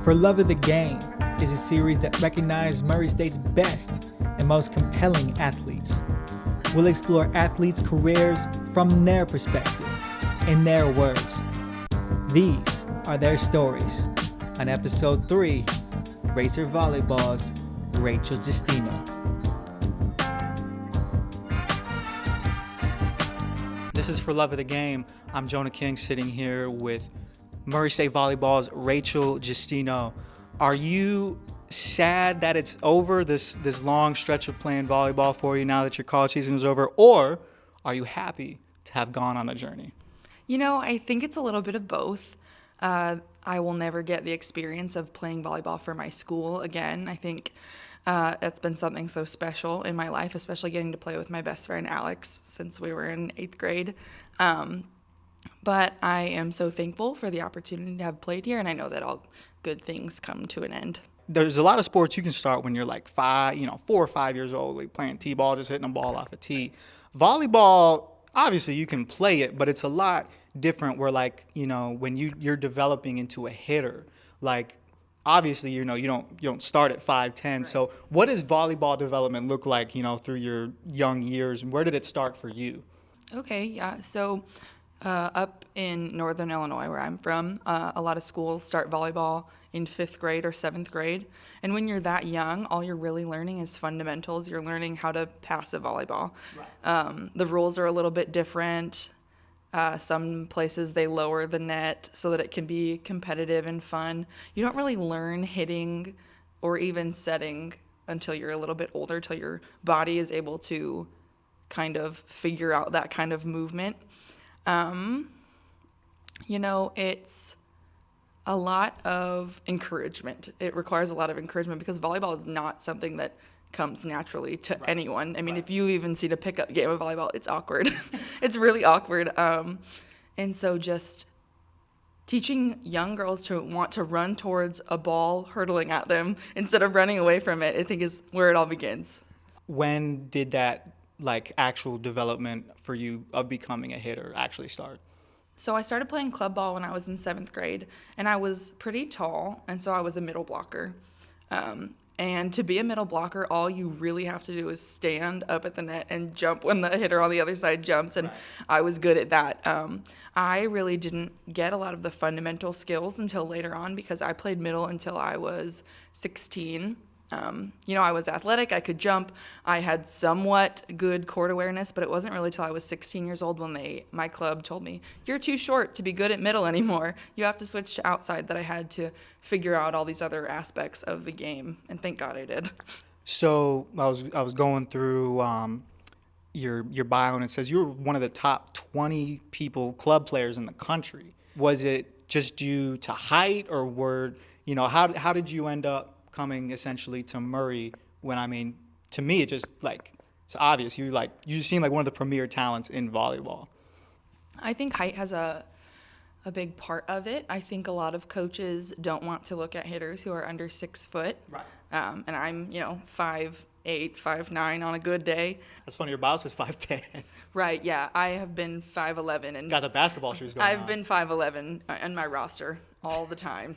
For Love of the Game is a series that recognizes Murray State's best and most compelling athletes. We'll explore athletes' careers from their perspective, in their words. These are their stories. On episode 3, Racer Volleyball's Rachel Giustino. This is For Love of the Game. I'm Jonah King sitting here with Murray State Volleyball's Rachel Giustino. Are you sad that it's over, this long stretch of playing volleyball for you now that your college season is over, or are you happy to have gone on the journey? You know, I think it's a little bit of both. I will never get the experience of playing volleyball for my school again. I think that's been something so special in my life, especially getting to play with my best friend Alex since we were in 8th grade. But I am so thankful for the opportunity to have played here, and I know that all good things come to an end. There's a lot of sports you can start when you're like 4 or 5 years old, like playing t-ball, just hitting a ball off a tee. Volleyball, obviously you can play it, but it's a lot different where, like, when you're developing into a hitter, like, obviously, you don't start at 5'10". Right. So what does volleyball development look like, through your young years, and where did it start for you? Okay, yeah. So up in northern Illinois, where I'm from, a lot of schools start volleyball in 5th grade or 7th grade. And when you're that young, all you're really learning is fundamentals. You're learning how to pass a volleyball. Right. The rules are a little bit different. Some places they lower the net so that it can be competitive and fun. You don't really learn hitting or even setting until you're a little bit older, till your body is able to kind of figure out that kind of movement. It's a lot of encouragement. It requires a lot of encouragement because volleyball is not something that comes naturally to right. anyone. I mean, right. If you even see a pickup game of volleyball, it's awkward. It's really awkward. And so just teaching young girls to want to run towards a ball hurtling at them instead of running away from it, I think is where it all begins. When did that actual development for you of becoming a hitter actually start? So I started playing club ball when I was in 7th grade, and I was pretty tall, and so I was a middle blocker. And to be a middle blocker, all you really have to do is stand up at the net and jump when the hitter on the other side jumps, and right. I was good at that. I really didn't get a lot of the fundamental skills until later on because I played middle until I was 16. I was athletic, I could jump, I had somewhat good court awareness, but it wasn't really till I was 16 years old when my club told me, you're too short to be good at middle anymore. You have to switch to outside, that I had to figure out all these other aspects of the game, and thank God I did. So I was going through your bio, and it says you were one of the top 20 club players in the country. Was it just due to height, or how did you end up coming essentially to Murray when, to me, it just it's obvious. You seem like one of the premier talents in volleyball. I think height has a big part of it. I think a lot of coaches don't want to look at hitters who are under 6 foot. Right. And I'm, 5'8", 5'9" on a good day. That's funny, your bio says 5'10". Right, yeah. I have been 5'11". And got the basketball shoes going on. I've been 5'11" on my roster all the time.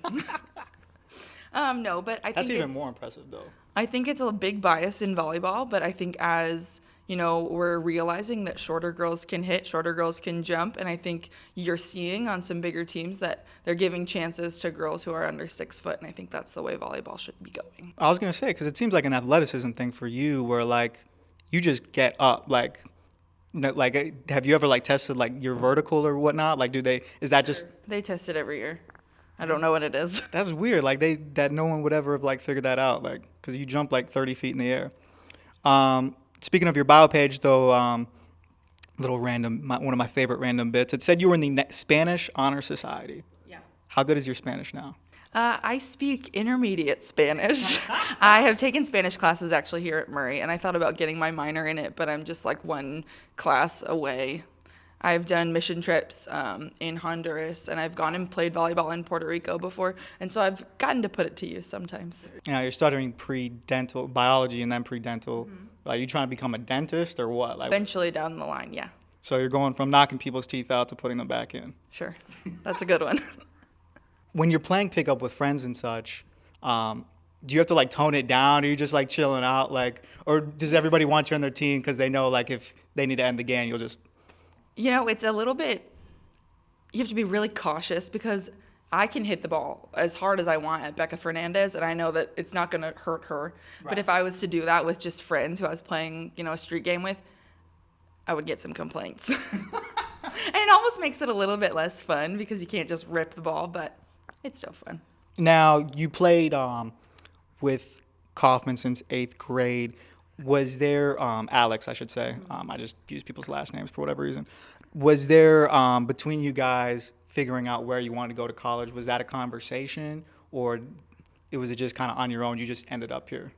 No, but I think that's even more impressive, though. I think it's a big bias in volleyball, but I think as, we're realizing that shorter girls can hit, shorter girls can jump, and I think you're seeing on some bigger teams that they're giving chances to girls who are under 6 foot, and I think that's the way volleyball should be going. I was going to say, because it seems like an athleticism thing for you where, you just get up, have you ever, tested, your vertical or whatnot? Is that just... They test it every year. I don't know what it is. That's weird. That no one would ever have figured that out. Because you jump 30 feet in the air. Speaking of your bio page, though, little random, one of my favorite random bits. It said you were in the Spanish Honor Society. Yeah. How good is your Spanish now? I speak intermediate Spanish. I have taken Spanish classes actually here at Murray, and I thought about getting my minor in it, but I'm just one class away. I've done mission trips in Honduras, and I've gone and played volleyball in Puerto Rico before, and so I've gotten to put it to use sometimes. Yeah, you're studying pre-dental biology and then pre-dental. Mm-hmm. Are you trying to become a dentist or what? Eventually down the line, yeah. So you're going from knocking people's teeth out to putting them back in. Sure. That's a good one. when you're playing pickup with friends and such, do you have to like tone it down? Or are you just like chilling out, like, or does everybody want you on their team because they know like if they need to end the game, you'll just. It's a little bit, you have to be really cautious because I can hit the ball as hard as I want at Becca Fernandez, and I know that it's not going to hurt her. Right. But if I was to do that with just friends who I was playing, a street game with, I would get some complaints. And it almost makes it a little bit less fun because you can't just rip the ball, but it's still fun. Now you played with Kaufmann since 8th grade. Was there Alex, I should say? I just use people's last names for whatever reason. Was there between you guys figuring out where you wanted to go to college? Was that a conversation, or was it just kind of on your own? You just ended up here.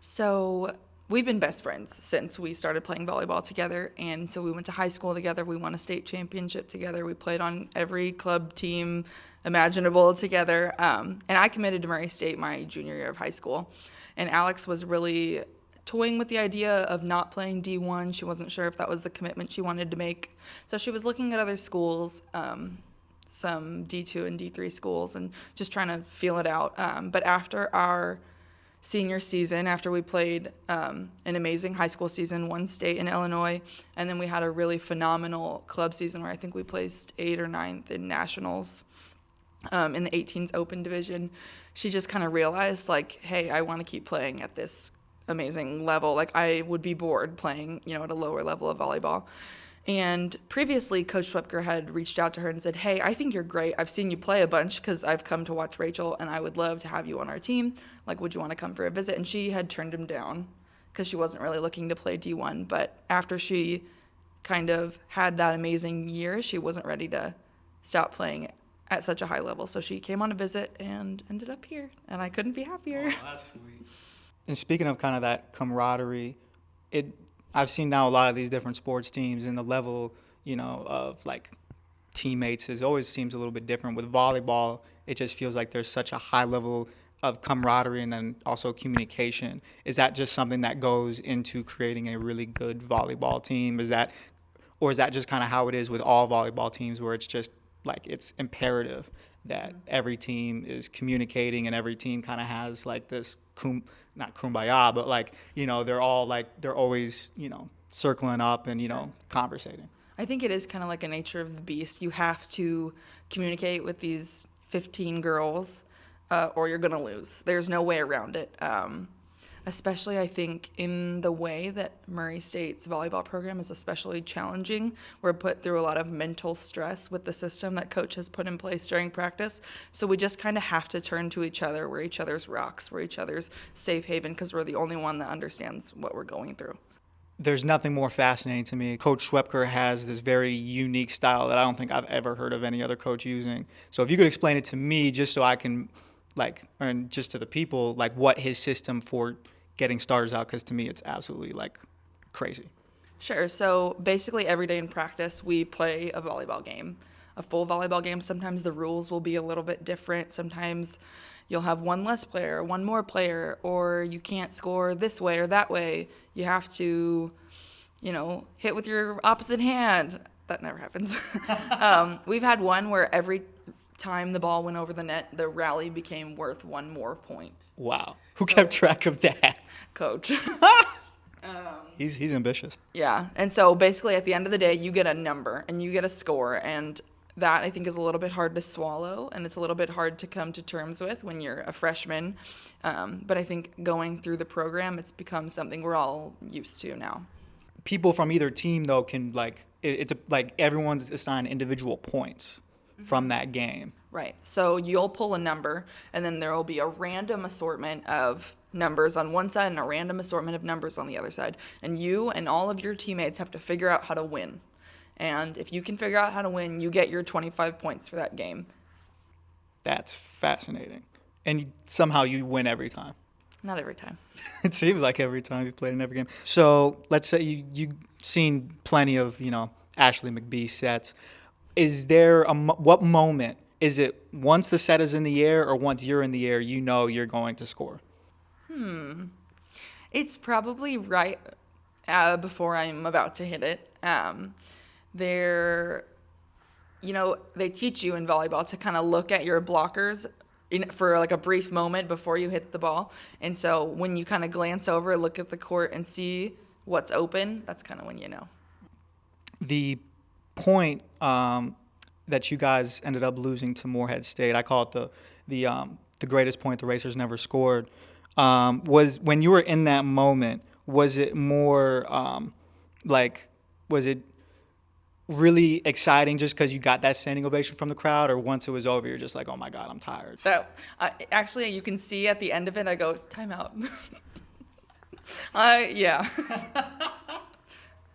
So we've been best friends since we started playing volleyball together, and so we went to high school together. We won a state championship together. We played on every club team imaginable together, and I committed to Murray State my junior year of high school. And Alex was really toying with the idea of not playing D1. She wasn't sure if that was the commitment she wanted to make, so she was looking at other schools, some D2 and D3 schools, and just trying to feel it out. But after our senior season, after we played an amazing high school season, won state in Illinois, and then we had a really phenomenal club season where I think we placed 8th or 9th in nationals in the 18s open division. She just kind of realized, like, hey, I want to keep playing at this amazing level. Like, I would be bored playing, at a lower level of volleyball. And previously, Coach Schwepker had reached out to her and said, hey, I think you're great. I've seen you play a bunch because I've come to watch Rachel, and I would love to have you on our team. Like, would you want to come for a visit? And she had turned him down because she wasn't really looking to play D1. But after she kind of had that amazing year, she wasn't ready to stop playing at such a high level. So she came on a visit and ended up here, and I couldn't be happier. Oh, that's sweet. And speaking of kind of that camaraderie, I've seen now a lot of these different sports teams, and the level, of like teammates always seems a little bit different. With volleyball, it just feels like there's such a high level of camaraderie and then also communication. Is that just something that goes into creating a really good volleyball team? Or is that just kind of how it is with all volleyball teams, where it's just like it's imperative that every team is communicating and every team kind of has like this not kumbaya, but like, they're always, circling up and, conversating. I think it is kind of like a nature of the beast. You have to communicate with these 15 girls or you're going to lose. There's no way around it. Especially, I think, in the way that Murray State's volleyball program is especially challenging. We're put through a lot of mental stress with the system that coach has put in place during practice. So we just kind of have to turn to each other. We're each other's rocks. We're each other's safe haven because we're the only one that understands what we're going through. There's nothing more fascinating to me. Coach Schwepker has this very unique style that I don't think I've ever heard of any other coach using. So if you could explain it to me, just so I can, and just to the people, what his system for getting starters out, because to me it's absolutely crazy. Sure. So basically every day in practice we play a volleyball game, a full volleyball game. Sometimes the rules will be a little bit different. Sometimes you'll have one less player, one more player, or you can't score this way or that way. You have to, hit with your opposite hand. That never happens. We've had one where every time the ball went over the net, the rally became worth one more point. Wow. Who kept track of that? Coach. He's ambitious. Yeah. And so basically at the end of the day, you get a number and you get a score, and that I think is a little bit hard to swallow, and it's a little bit hard to come to terms with when you're a freshman. But I think going through the program, it's become something we're all used to now. People from either team, though, can everyone's assigned individual points from that game. Right. So you'll pull a number, and then there will be a random assortment of numbers on one side and a random assortment of numbers on the other side. And you and all of your teammates have to figure out how to win. And if you can figure out how to win, you get your 25 points for that game. That's fascinating. And somehow you win every time. Not every time. It seems like every time you've played in every game. So let's say you've seen plenty of, Ashley McBee sets. Is there what moment? Is it once the set is in the air or once you're in the air, you're going to score? It's probably right before I'm about to hit it. they teach you in volleyball to kind of look at your blockers for like a brief moment before you hit the ball. And so when you kind of glance over, look at the court and see what's open, that's kind of when you know. The point that you guys ended up losing to Morehead State, I call it the greatest point the Racers never scored, was when you were in that moment, was it more was it really exciting just because you got that standing ovation from the crowd, or once it was over, you're just like, oh my God, I'm tired? Actually, you can see at the end of it, I go, timeout. Yeah.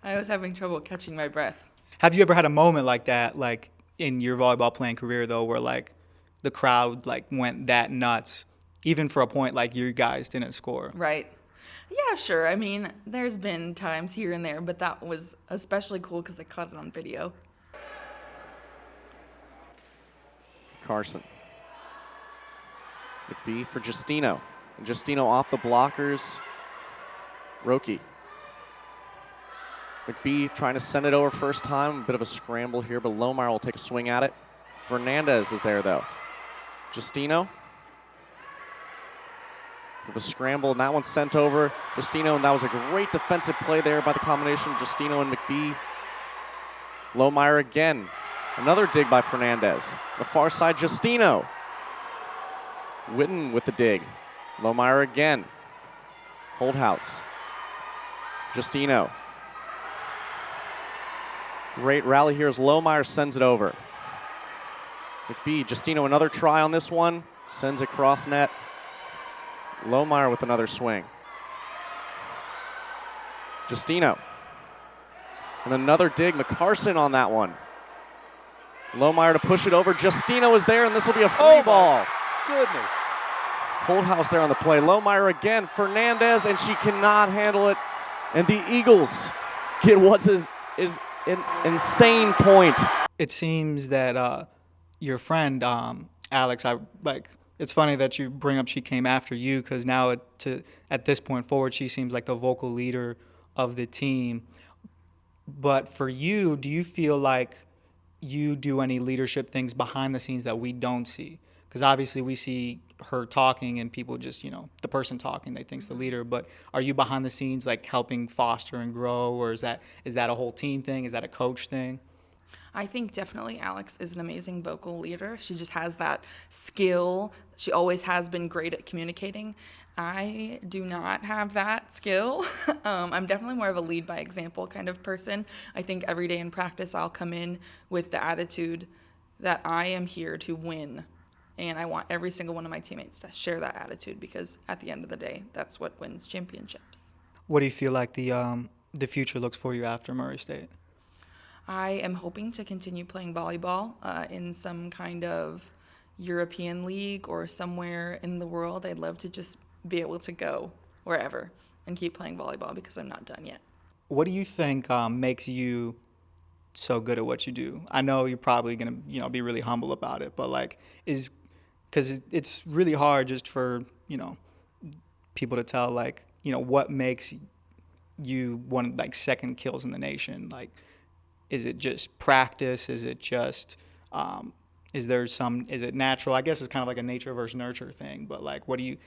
I was having trouble catching my breath. Have you ever had a moment like that, like in your volleyball playing career though, where like the crowd like went that nuts, even for a point like you guys didn't score? Right. Yeah, sure. I mean, there's been times here and there, but that was especially cool because they caught it on video. Carson. McBee for Giustino. And Giustino off the blockers. Roki. McBee trying to send it over first time. A bit of a scramble here, but Lohmeyer will take a swing at it. Fernandez is there, though. Giustino. With a scramble, and that one's sent over. Giustino, and that was a great defensive play there by the combination of Giustino and McBee. Lohmeyer again. Another dig by Fernandez. The far side, Giustino. Witten with the dig. Lohmeyer again. Holdhouse. Giustino. Great rally here as Lohmeyer sends it over. McBee, Giustino, another try on this one. Sends it cross net. Lohmeyer with another swing. Giustino. And another dig. McCarson on that one. Lohmeyer to push it over. Giustino is there, and this will be a free ball. Goodness. Holdhouse there on the play. Lohmeyer again. Fernandez, and she cannot handle it. And the Eagles get what's is an insane point. It seems that your friend, Alex, it's funny that you bring up she came after you, because now at this point forward, she seems like the vocal leader of the team. But for you, do you feel like you do any leadership things behind the scenes that we don't see? Because obviously we see her talking and people just, the person talking, they think's the leader. But are you behind the scenes like helping foster and grow, or is that a whole team thing? Is that a coach thing? I think definitely Alex is an amazing vocal leader. She just has that skill. She always has been great at communicating. I do not have that skill. I'm definitely more of a lead by example kind of person. I think every day in practice I'll come in with the attitude that I am here to win. And I want every single one of my teammates to share that attitude, because at the end of the day, that's what wins championships. What do you feel like the future looks for you after Murray State? I am hoping to continue playing volleyball in some kind of European league or somewhere in the world. I'd love to just be able to go wherever and keep playing volleyball, because I'm not done yet. What do you think makes you so good at what you do? I know you're probably going to be really humble about it, but because it's really hard just for people to tell what makes you one second kills in the nation. Is it just practice? Is it just is it natural? I guess it's kind of like a nature versus nurture thing, but what do you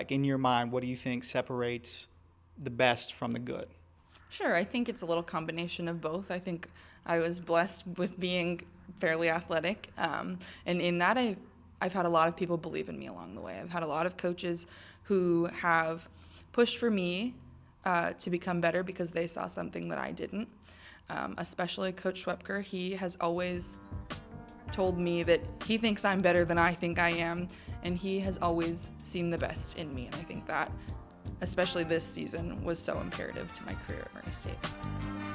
in your mind, what do you think separates the best from the good? Sure, I think it's a little combination of both. I think I was blessed with being fairly athletic, and in that I've had a lot of people believe in me along the way. I've had a lot of coaches who have pushed for me to become better because they saw something that I didn't. Especially Coach Schwepker. He has always told me that he thinks I'm better than I think I am, and he has always seen the best in me. And I think that, especially this season, was so imperative to my career at Murray State.